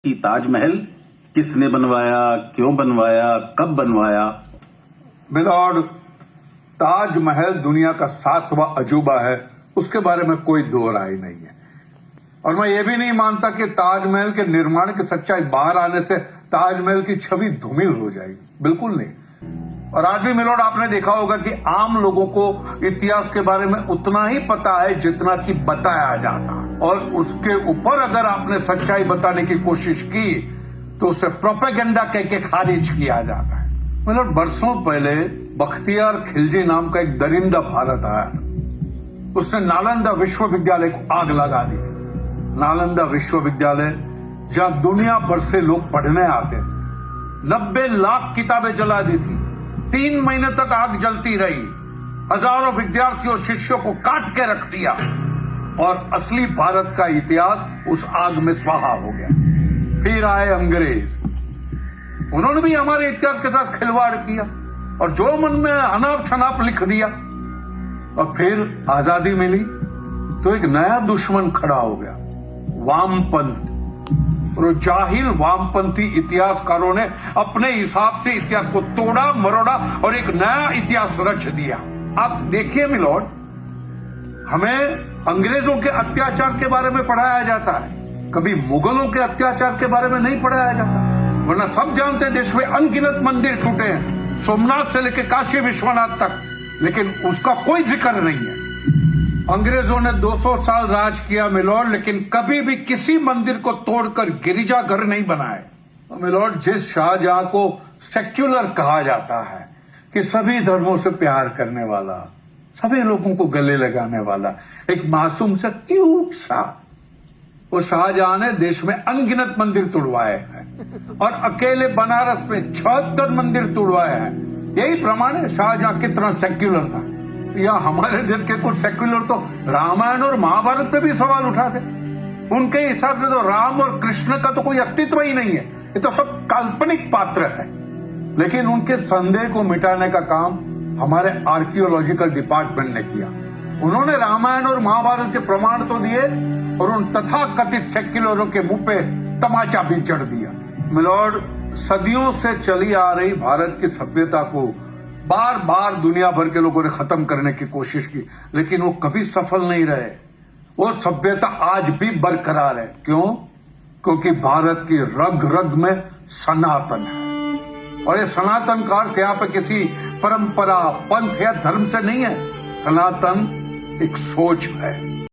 कि ताजमहल किसने बनवाया, क्यों बनवाया, कब बनवाया? मिलॉर्ड, ताजमहल दुनिया का 7वां अजूबा है, उसके बारे में कोई दो राय नहीं है। और मैं ये भी नहीं मानता कि ताजमहल के निर्माण की सच्चाई बाहर आने से ताजमहल की छवि धूमिल हो जाएगी, बिल्कुल नहीं। और आज भी मिलॉर्ड आपने देखा होगा कि आम लोगों को इतिहास के बारे में उतना ही पता है जितना कि बताया जाता है, और उसके ऊपर अगर आपने सच्चाई बताने की कोशिश की तो उसे प्रोपेगेंडा कह के खारिज किया जाता है। मिलॉर्ड, बरसों पहले बख्तियार खिलजी नाम का एक दरिंदा भारत आया, उसने नालंदा विश्वविद्यालय को आग लगा दी। नालंदा विश्वविद्यालय जहां दुनिया भर से लोग पढ़ने आते थे, 90 लाख किताबें जला दी थी। 3 महीने तक आग जलती रही, हजारों विद्यार्थियों शिष्यों को काट के रख दिया, और असली भारत का इतिहास उस आग में स्वाहा हो गया। फिर आए अंग्रेज, उन्होंने भी हमारे इतिहास के साथ खिलवाड़ किया और जो मन में अनाप शनाप लिख दिया। और फिर आजादी मिली तो एक नया दुश्मन खड़ा हो गया, वामपंथ। और जाहिल वामपंथी इतिहासकारों ने अपने हिसाब से इतिहास को तोड़ा मरोड़ा और एक नया इतिहास रच दिया। आप देखिए मिलॉर्ड, हमें अंग्रेजों के अत्याचार के बारे में पढ़ाया जाता है, कभी मुगलों के अत्याचार के बारे में नहीं पढ़ाया जाता। वरना सब जानते हैं देश में अनगिनत मंदिर टूटे हैं, सोमनाथ से लेकर काशी विश्वनाथ तक, लेकिन उसका कोई जिक्र नहीं है। अंग्रेजों ने 200 साल राज किया मिलॉर्ड, लेकिन कभी भी किसी मंदिर को तोड़कर गिरिजाघर नहीं बनाए। मिलॉर्ड, जिस शाहजहां को सेक्युलर कहा जाता है कि सभी धर्मों से प्यार करने वाला, सभी लोगों को गले लगाने वाला, एक मासूम सा क्यूट सा, वो शाहजहां ने देश में अनगिनत मंदिर तोड़वाए हैं और अकेले बनारस में 76 मंदिर तोड़वाए हैं। यही प्रमाण है शाहजहां कितना सेक्युलर था। या हमारे देश के कुछ सेक्युलर तो रामायण और महाभारत पे भी सवाल उठाते। उनके हिसाब से तो राम और कृष्ण का तो कोई अस्तित्व ही नहीं है, ये तो सब काल्पनिक पात्र है। लेकिन उनके संदेह को मिटाने का काम हमारे आर्कियोलॉजिकल डिपार्टमेंट ने किया। उन्होंने रामायण और महाभारत के प्रमाण तो दिए और उन तथाकथित सेक्युलरों के मुंह पे तमाचा भी चढ़ दिया। मिलॉर्ड, सदियों से चली आ रही भारत की सभ्यता को बार बार दुनिया भर के लोगों ने खत्म करने की कोशिश की, लेकिन वो कभी सफल नहीं रहे। वो सभ्यता आज भी बरकरार है। क्यों? क्योंकि भारत की रग रग में सनातन है। और ये सनातन का अर्थ यहाँ पे किसी परंपरा, पंथ या धर्म से नहीं है। सनातन एक सोच है।